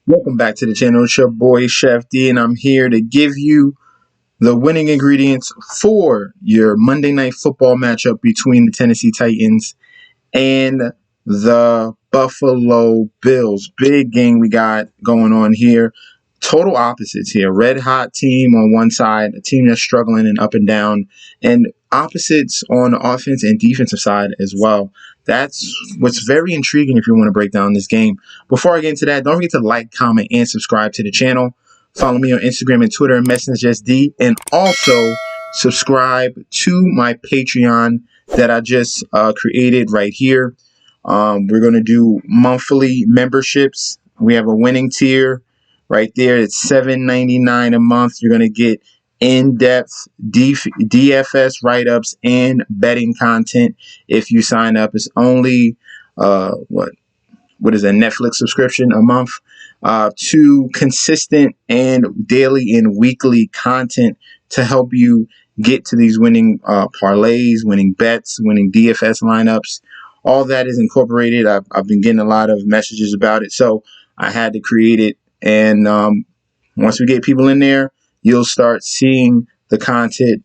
Welcome back to the channel. It's your boy Chef D, and I'm here to give you the winning ingredients for your Monday Night Football matchup between the Tennessee Titans and the Buffalo Bills. Big game we got going on here. Total opposites here. Red hot team on one side, a team that's struggling and up and down, and opposites on the offense and defensive side as well. That's what's very intriguing if you want to break down this game. Before I get into that, don't forget to like, comment, and subscribe to the channel. Follow me on Instagram and Twitter at MessageSD, and also subscribe to my Patreon that I just created right here. We're going to do monthly memberships. We have a winning tier right there. It's $7.99 a month. You're going to get in-depth DFS write-ups and betting content if you sign up. It's only what is a Netflix subscription a month to consistent and daily and weekly content to help you get to these winning parlays, winning bets, winning DFS lineups. All that is incorporated. I've been getting a lot of messages about it, so I had to create it. And once we get people in there, you'll start seeing the content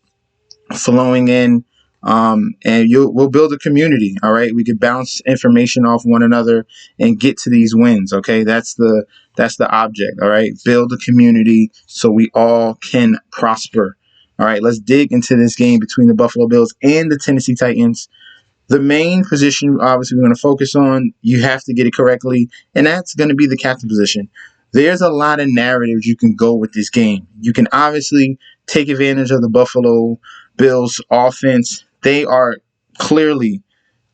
flowing in, and we'll build a community. All right, we could bounce information off one another and get to these wins. Okay, that's the object. All right, build a community so we all can prosper. All right, let's dig into this game between the Buffalo Bills and the Tennessee Titans. The main position, obviously, we're going to focus on, you have to get it correctly, and that's going to be the captain position. There's a lot of narratives you can go with this game. You can obviously take advantage of the Buffalo Bills offense. They are clearly,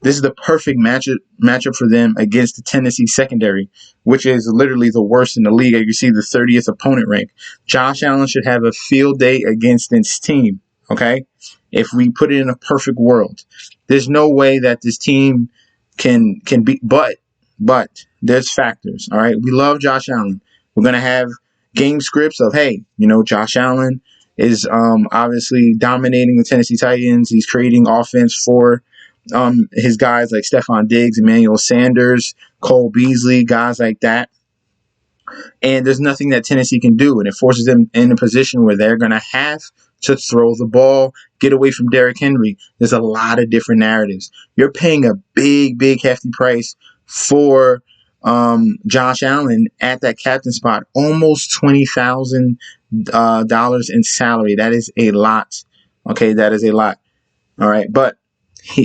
this is the perfect matchup for them against the Tennessee secondary, which is literally the worst in the league. You see the 30th opponent rank. Josh Allen should have a field day against this team, okay? If we put it in a perfect world. There's no way that this team can be, but there's factors, all right? We love Josh Allen. We're going to have game scripts of, hey, Josh Allen is obviously dominating the Tennessee Titans. He's creating offense for his guys like Stefon Diggs, Emmanuel Sanders, Cole Beasley, guys like that. And there's nothing that Tennessee can do, and it forces them in a position where they're going to have to throw the ball, get away from Derrick Henry. There's a lot of different narratives. You're paying a big, hefty price for Josh Allen at that captain spot, almost $20,000 in salary. That is a lot. Okay, that is a lot. All right, but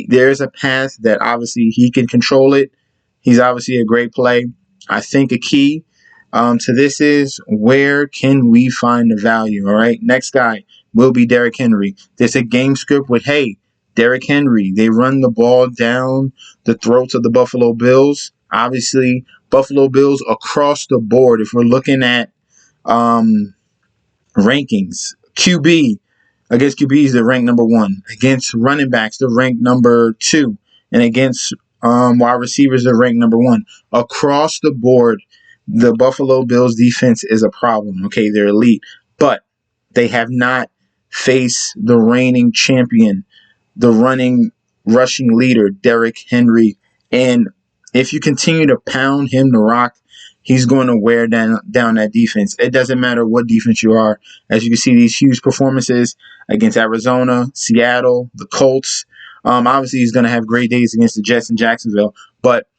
there's a path that obviously he can control it. He's obviously a great play. I think a key to this is, where can we find the value? All right, next guy will be Derrick Henry. There's a game script with, hey, Derrick Henry. They run the ball down the throats of the Buffalo Bills. Obviously, Buffalo Bills across the board. If we're looking at rankings, QB against QBs, they're ranked number 1. Against running backs, they're ranked number 2. And against wide receivers, they're ranked number 1. Across the board, the Buffalo Bills defense is a problem. Okay, they're elite, but they have not faced the reigning champion, the rushing leader, Derrick Henry. And if you continue to pound him to rock, he's going to wear down that defense. It doesn't matter what defense you are. As you can see, these huge performances against Arizona, Seattle, the Colts. Obviously, he's going to have great days against the Jets and Jacksonville, but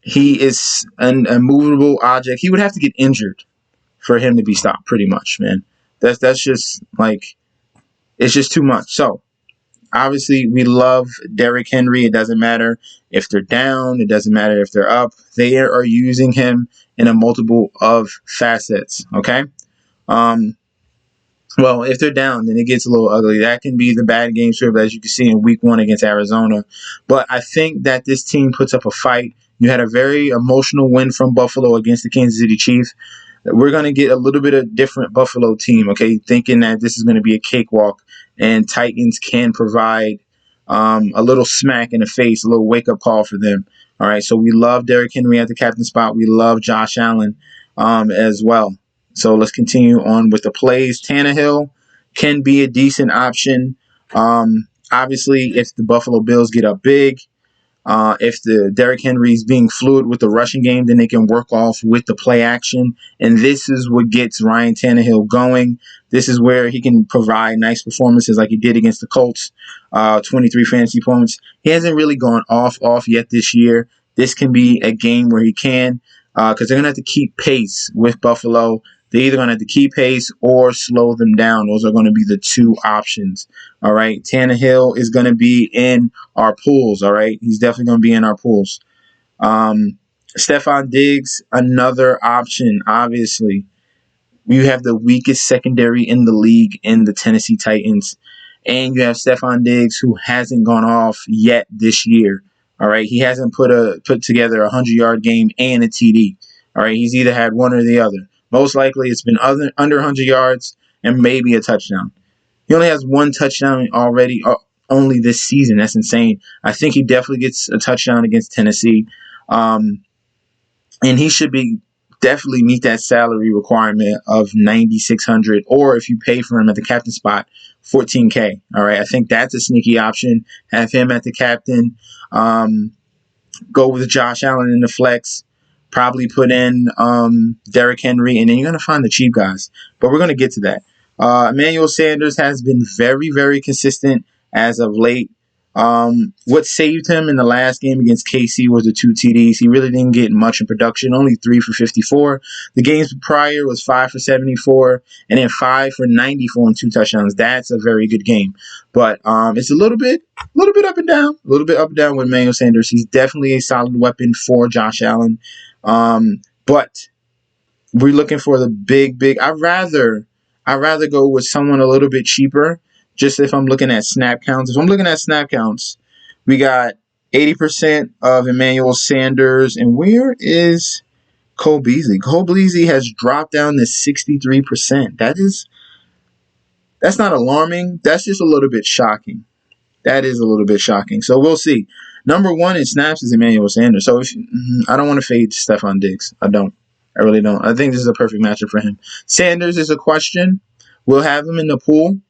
he is an immovable object. He would have to get injured for him to be stopped, pretty much, man. That's just like, it's just too much. So obviously, we love Derrick Henry. It doesn't matter if they're down. It doesn't matter if they're up. They are using him in a multiple of facets, okay? Well, if they're down, then it gets a little ugly. That can be the bad game script, as you can see in week 1 against Arizona. But I think that this team puts up a fight. You had a very emotional win from Buffalo against the Kansas City Chiefs. We're going to get a little bit of different Buffalo team, okay, thinking that this is going to be a cakewalk, and Titans can provide a little smack in the face, a little wake-up call for them. All right, so we love Derrick Henry at the captain spot. We love Josh Allen as well. So let's continue on with the plays. Tannehill can be a decent option Obviously, if the Buffalo Bills get up big, if the Derrick Henry is being fluid with the rushing game, then they can work off with the play action. And this is what gets Ryan Tannehill going. This is where he can provide nice performances like he did against the Colts, 23 fantasy points. He hasn't really gone off yet this year. This can be a game where he can, because they're going to have to keep pace with Buffalo. They're either going to have to keep pace or slow them down. Those are going to be the two options. All right. Tannehill is going to be in our pools. All right. He's definitely going to be in our pools. Stefon Diggs, another option, obviously. You have the weakest secondary in the league in the Tennessee Titans. And you have Stefon Diggs, who hasn't gone off yet this year. All right. He hasn't put together a 100-yard game and a TD. All right. He's either had one or the other. Most likely it's been under 100 yards and maybe a touchdown. He only has one touchdown already, only this season. That's insane. I think he definitely gets a touchdown against Tennessee. And he should be definitely meet that salary requirement of $9,600, or if you pay for him at the captain spot, $14K. All right. I think that's a sneaky option. Have him at the captain. Go with Josh Allen in the flex. Probably put in Derrick Henry, and then you're going to find the cheap guys. But we're going to get to that. Emmanuel Sanders has been very, very consistent as of late. What saved him in the last game against KC was the 2 TDs. He really didn't get much in production, only 3 for 54. The games prior was 5 for 74, and then 5 for 94 and 2 touchdowns. That's a very good game. But it's a little bit up and down, with Emmanuel Sanders. He's definitely a solid weapon for Josh Allen. But we're looking for the big. I'd rather go with someone a little bit cheaper. Just if I'm looking at snap counts. If I'm looking at snap counts, we got 80% of Emmanuel Sanders. And where is Cole Beasley? Cole Beasley has dropped down to 63%. That's not alarming. That's just a little bit shocking. That is a little bit shocking. So we'll see. Number one in snaps is Emmanuel Sanders. So I don't want to fade Stefon Diggs. I don't. I really don't. I think this is a perfect matchup for him. Sanders is a question. We'll have him in the pool.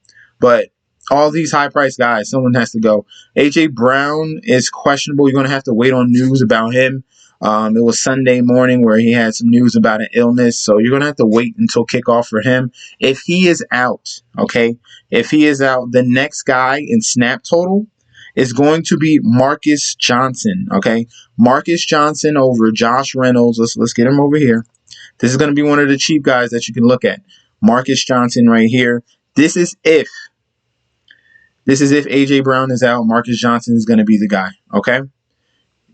But all these high-priced guys, someone has to go. A.J. Brown is questionable. You're going to have to wait on news about him. It was Sunday morning where he had some news about an illness, so you're going to have to wait until kickoff for him. If he is out, the next guy in snap total is going to be Marcus Johnson, okay? Marcus Johnson over Josh Reynolds. Let's get him over here. This is going to be one of the cheap guys that you can look at. Marcus Johnson right here. This is if A.J. Brown is out, Marcus Johnson is going to be the guy, okay?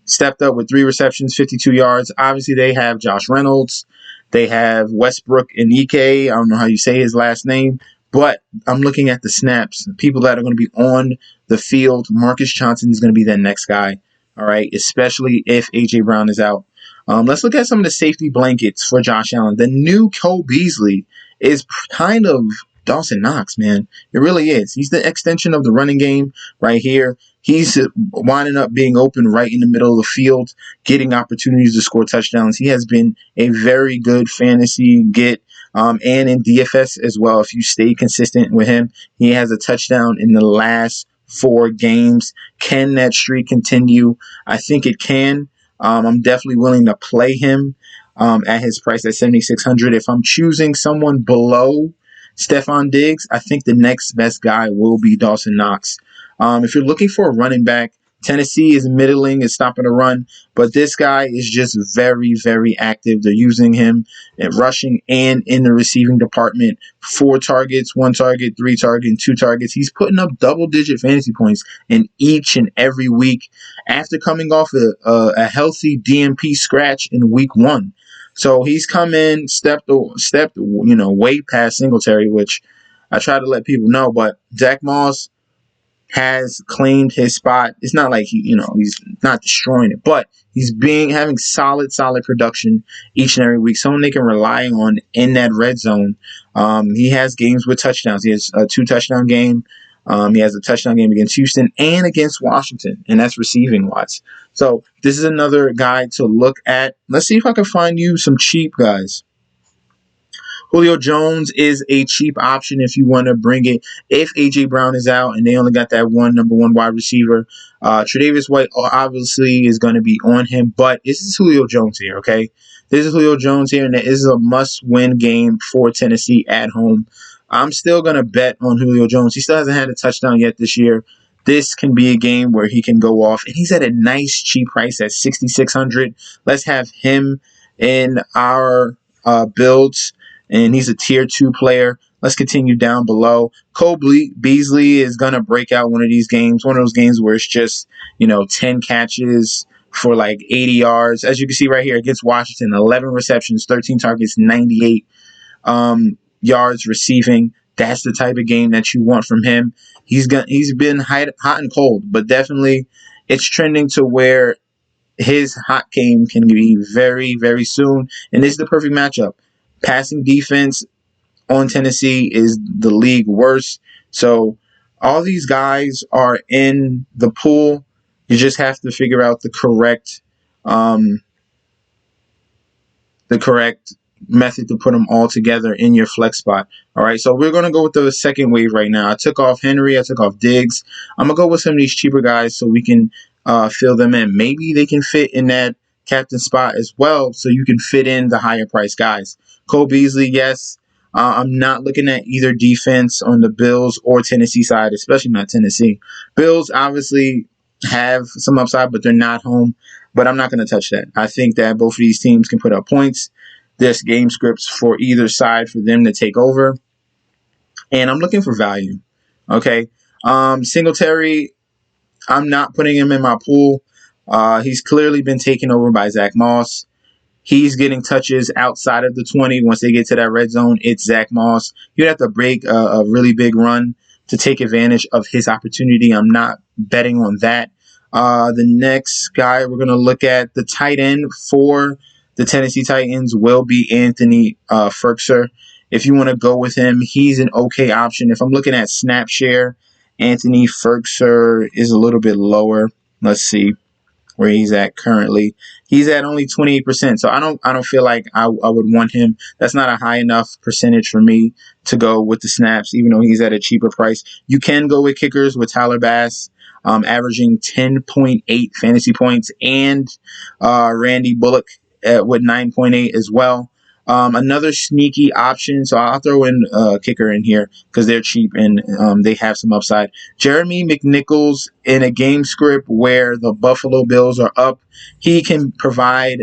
Stepped up with 3 receptions, 52 yards. Obviously, they have Josh Reynolds. They have Westbrook Enike. I don't know how you say his last name, but I'm looking at the snaps. People that are going to be on the field. Marcus Johnson is going to be that next guy, all right, especially if A.J. Brown is out. Let's look at some of the safety blankets for Josh Allen. The new Cole Beasley is kind of Dawson Knox, man. It really is. He's the extension of the running game right here. He's winding up being open right in the middle of the field, getting opportunities to score touchdowns. He has been a very good fantasy get, and in DFS as well. If you stay consistent with him, he has a touchdown in the last 4 games. Can that streak continue? I think it can. I'm definitely willing to play him at his price at $7,600. If I'm choosing someone below Stefon Diggs, I think the next best guy will be Dawson Knox. If you're looking for a running back, Tennessee is middling, is stopping the run, but this guy is just very, very active. They're using him at rushing and in the receiving department. 4 targets, 1 target, 3 targets, and 2 targets. He's putting up double-digit fantasy points in each and every week after coming off a healthy DMP scratch in week 1. So he's come in, stepped, way past Singletary, which I try to let people know. But Zach Moss has claimed his spot. It's not like he's not destroying it, but he's having solid production each and every week. Someone they can rely on in that red zone. He has games with touchdowns. He has a 2-touchdown game. He has a touchdown game against Houston and against Washington, and that's receiving wise. So this is another guy to look at. Let's see if I can find you some cheap guys Julio Jones is a cheap option if you want to bring it. If A.J. Brown is out and they only got that number one wide receiver, Tre'Davious White obviously is going to be on him. But this is Julio Jones here, okay? This is Julio Jones here, and this is a must-win game for Tennessee at home. I'm still going to bet on Julio Jones. He still hasn't had a touchdown yet this year. This can be a game where he can go off, and he's at a nice cheap price at $6,600. Let's have him in our builds, and he's a tier 2 player. Let's continue down below. Cole Beasley is going to break out one of these games, one of those games where it's just, 10 catches for like 80 yards. As you can see right here against Washington, 11 receptions, 13 targets, 98 yards receiving. That's the type of game that you want from him. He's been hot and cold, but definitely it's trending to where his hot game can be very, very soon. And this is the perfect matchup. Passing defense on Tennessee is the league worst. So all these guys are in the pool. You just have to figure out the correct method to put them all together in your flex spot. All right, so we're going to go with the second wave right now. I took off Henry. I took off Diggs. I'm going to go with some of these cheaper guys so we can fill them in. Maybe they can fit in that captain spot as well, so you can fit in the higher price guys. Cole Beasley, yes. I'm not looking at either defense on the Bills or Tennessee side, especially not Tennessee. Bills obviously have some upside, but they're not home. But I'm not going to touch that. I think that both of these teams can put up points. There's game scripts for either side for them to take over. And I'm looking for value. Okay. Singletary, I'm not putting him in my pool. He's clearly been taken over by Zach Moss. He's getting touches outside of the 20. Once they get to that red zone, it's Zach Moss. You'd have to break a really big run to take advantage of his opportunity. I'm not betting on that. The next guy we're going to look at, the tight end for the Tennessee Titans, will be Anthony Firkser. If you want to go with him, he's an okay option. If I'm looking at snap share, Anthony Firkser is a little bit lower. Let's see where he's at currently. He's at only 28%, so I don't feel like I would want him. That's not a high enough percentage for me to go with the snaps, even though he's at a cheaper price. You can go with kickers with Tyler Bass, averaging 10.8 fantasy points, and Randy Bullock with 9.8 as well. Another sneaky option, so I'll throw in kicker in here because they're cheap and they have some upside. Jeremy McNichols, in a game script where the Buffalo Bills are up, he can provide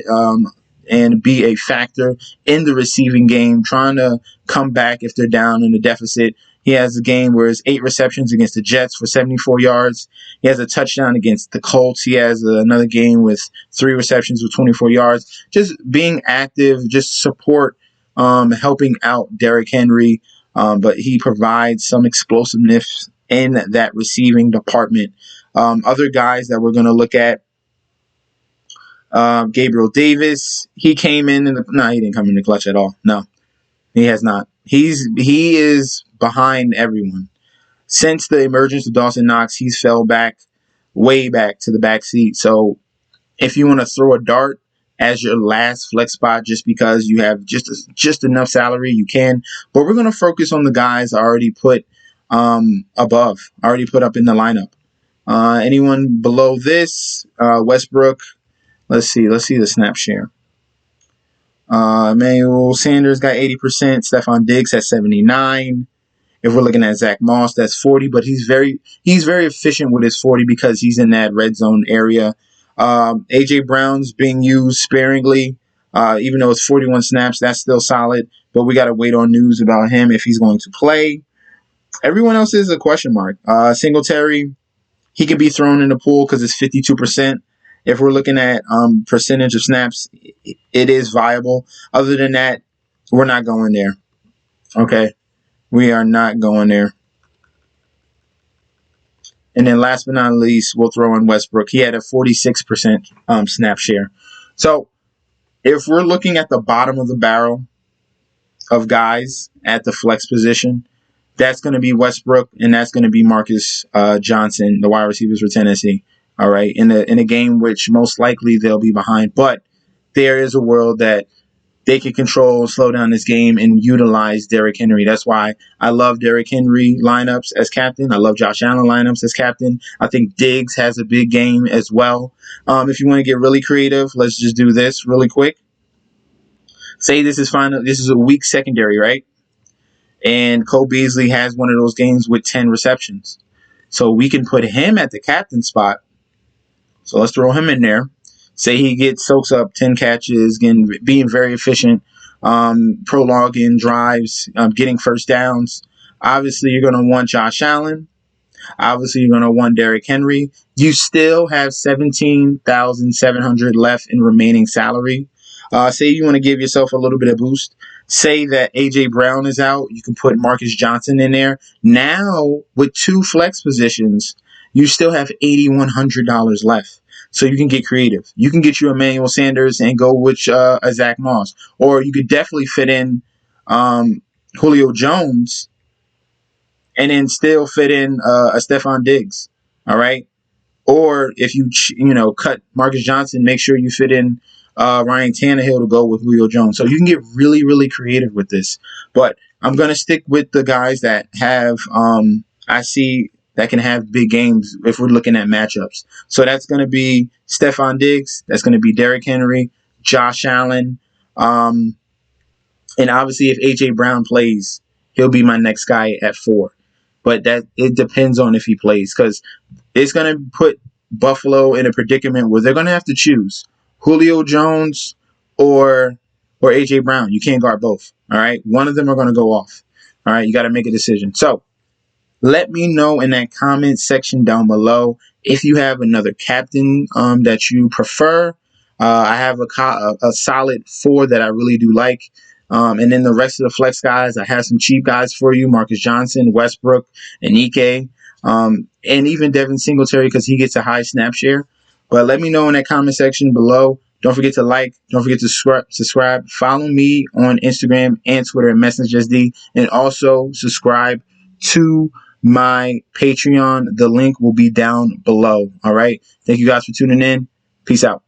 and be a factor in the receiving game, trying to come back if they're down in a deficit. He has a game where it's 8 receptions against the Jets for 74 yards. He has a touchdown against the Colts. He has another game with 3 receptions with 24 yards. Just being active, just support, helping out Derrick Henry. But he provides some explosiveness in that receiving department. Other guys that we're going to look at, Gabriel Davis. He came in he didn't come in the clutch at all. No, he has not. He is behind everyone. Since the emergence of Dawson Knox, he's fell back, way back to the back seat. So if you want to throw a dart as your last flex spot just because you have just enough salary, you can. But we're going to focus on the guys already put already put up in the lineup. Anyone below this, Westbrook, let's see the snap share. Emmanuel Sanders got 80%. Stefon Diggs has 79%. If we're looking at Zach Moss, that's 40%, but he's very efficient with his 40% because he's in that red zone area. A.J. Brown's being used sparingly, even though it's 41 snaps. That's still solid, but we got to wait on news about him if he's going to play. Everyone else is a question mark. Singletary, he can be thrown in the pool because it's 52%. If we're looking at percentage of snaps, it is viable. Other than that, we're not going there. Okay, we are not going there. And then last but not least, we'll throw in Westbrook. He had a 46% snap share. So if we're looking at the bottom of the barrel of guys at the flex position, that's going to be Westbrook, and that's going to be Marcus Johnson, the wide receivers for Tennessee. All right, in a game which most likely they'll be behind, but there is a world that they can control, slow down this game, and utilize Derrick Henry. That's why I love Derrick Henry lineups as captain. I love Josh Allen lineups as captain. I think Diggs has a big game as well. If you want to get really creative, let's just do this really quick. Say this is final. This is a weak secondary, right? And Cole Beasley has one of those games with 10 receptions. So we can put him at the captain spot. So let's throw him in there. Say he soaks up 10 catches, again, being very efficient, prolonging drives, getting first downs. Obviously, you're going to want Josh Allen. Obviously, you're going to want Derrick Henry. You still have $17,700 left in remaining salary. Say you want to give yourself a little bit of boost. Say that A.J. Brown is out. You can put Marcus Johnson in there. Now, with 2 flex positions, you still have $8,100 left. So you can get creative. You can get you Emmanuel Sanders and go with a Zach Moss. Or you could definitely fit in Julio Jones and then still fit in a Stefon Diggs. All right. Or if you cut Marcus Johnson, make sure you fit in Ryan Tannehill to go with Julio Jones. So you can get really, really creative with this. But I'm going to stick with the guys that have I see that can have big games if we're looking at matchups. So that's going to be Stefon Diggs. That's going to be Derrick Henry, Josh Allen. And obviously if A.J. Brown plays, he'll be my next guy at 4. But that it depends on if he plays, because it's going to put Buffalo in a predicament where they're going to have to choose Julio Jones or A.J. Brown. You can't guard both. All right. One of them are going to go off. All right. You got to make a decision. So let me know in that comment section down below if you have another captain that you prefer. I have a solid 4 that I really do like. And then the rest of the flex guys, I have some cheap guys for you. Marcus Johnson, Westbrook, and Ike. And even Devin Singletary because he gets a high snap share. But let me know in that comment section below. Don't forget to like. Don't forget to subscribe. Follow me on Instagram and Twitter at MessageSD. And also subscribe to my Patreon. The link will be down below. All right. Thank you guys for tuning in. Peace out.